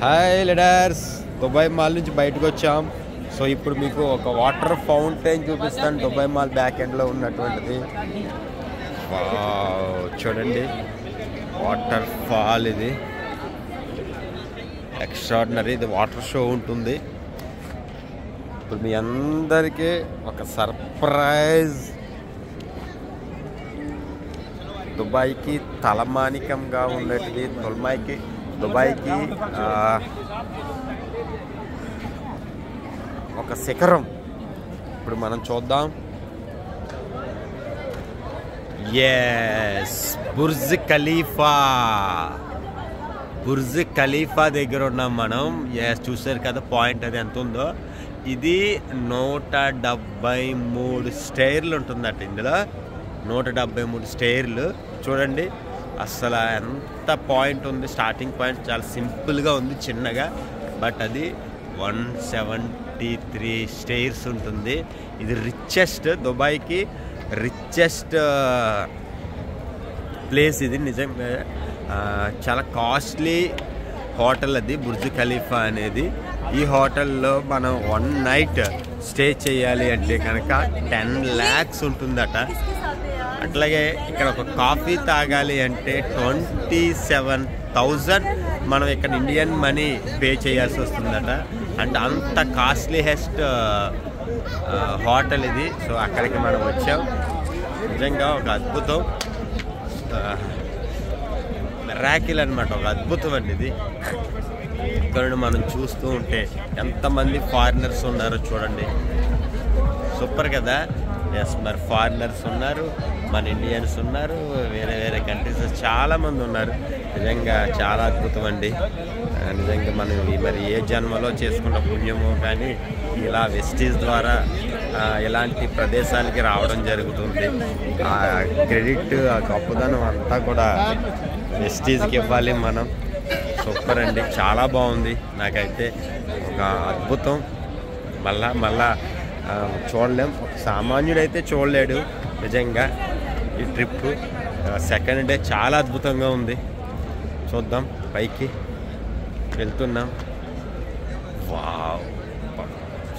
Hi leaders, Dubai mall నుంచి బయటకు వచ్చాం. సో ఇప్పుడు మీకు ఒక వాటర్ ఫౌంటైన్ చూపిస్తాను. దుబాయ్ మాల్ బ్యాక్ ఎండ్లో ఉన్నటువంటిది. చూడండి, వాటర్ ఫాల్ ఇది ఎక్స్ట్రాడినరీ. ఇది వాటర్ షో ఉంటుంది. ఇప్పుడు మీ అందరికీ ఒక సర్ప్రైజ్. దుబాయ్కి తలమానికంగా ఉండేటిది. దుబాయ్కి ఒక శిఖరం. ఇప్పుడు మనం చూద్దాం. ఎస్, బుర్జ్ ఖలీఫా దగ్గర ఉన్నాం మనం. ఎస్, చూసారు కదా పాయింట్ అది ఎంత ఉందో. ఇది 173 స్టైర్లు ఉంటుందట. ఇందులో 173 స్టైర్లు. చూడండి అసలు ఎంత పాయింట్ ఉంది. స్టార్టింగ్ పాయింట్ చాలా సింపుల్గా ఉంది, చిన్నగా. బట్ అది 173 స్టైర్స్ ఉంటుంది. ఇది రిచెస్ట్, దుబాయ్కి రిచెస్ట్ ప్లేస్ ఇది. నిజంగా చాలా కాస్ట్లీ హోటల్ అది, బుర్జ్ ఖలీఫా అనేది. ఈ హోటల్లో మనం 1 నైట్ స్టే చేయాలి అంటే కనుక 10 lakhs ఉంటుందట. అట్లాగే ఇక్కడ ఒక కాఫీ తాగాలి అంటే 27,000 మనం ఇక్కడ ఇండియన్ మనీ పే చేయాల్సి వస్తుందట. అంటే అంత కాస్ట్లీయెస్ట్ హోటల్ ఇది. సో అక్కడికి మనం వచ్చాం. నిజంగా ఒక అద్భుతం, మిరాకిల్ అన్నమాట. ఒక అద్భుతం అండి ఇది. ఇక్కడ మనం చూస్తూ ఉంటే ఎంతమంది ఫారినర్స్ ఉన్నారో చూడండి. సూపర్ కదా. ఎస్, మరి ఫారినర్స్ ఉన్నారు, మన ఇండియన్స్ ఉన్నారు, వేరే వేరే కంట్రీస్ చాలామంది ఉన్నారు. నిజంగా చాలా అద్భుతం అండి. నిజంగా మనం మరి ఏ జన్మలో చేసుకున్న పుణ్యమో కానీ ఇలా వెస్టీజ్ ద్వారా ఇలాంటి ప్రదేశాలకి రావడం జరుగుతుంది. ఆ క్రెడిట్, ఆ గొప్పదనం అంతా కూడా వెస్టీజ్కి ఇవ్వాలి మనం. సూపర్ అండి, చాలా బాగుంది. నాకైతే ఒక అద్భుతం. మళ్ళా చూడలేం. ఒక సామాన్యుడైతే చూడలేడు నిజంగా ఈ ట్రిప్. సెకండ్ డే చాలా అద్భుతంగా ఉంది. చూద్దాం, పైకి వెళ్తున్నాం. వావ్,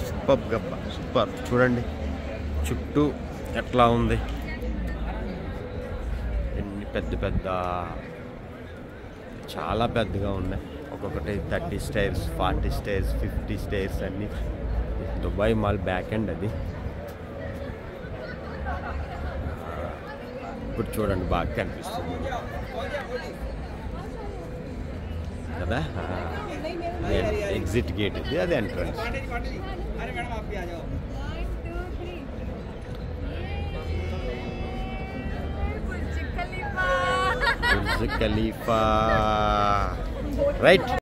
సూపర్ గప్ప, సూపర్. చూడండి చుట్టూ ఎట్లా ఉంది. ఎన్ని పెద్ద చాలా పెద్దగా ఉన్నాయి. ఒక్కొక్కటి 30 స్టైర్స్, 40 స్టైర్స్, 50 స్టైర్స్ అన్నీ. దుబాయ్ మాల్ బ్యాక్ ఎండ్ అది. ఇప్పుడు చూడండి, బాగా కనిపిస్తుంది కదా. ఎగ్జిట్ గేట్ ఇది, అది ఎంట్రన్స్. Burj Khalifa right.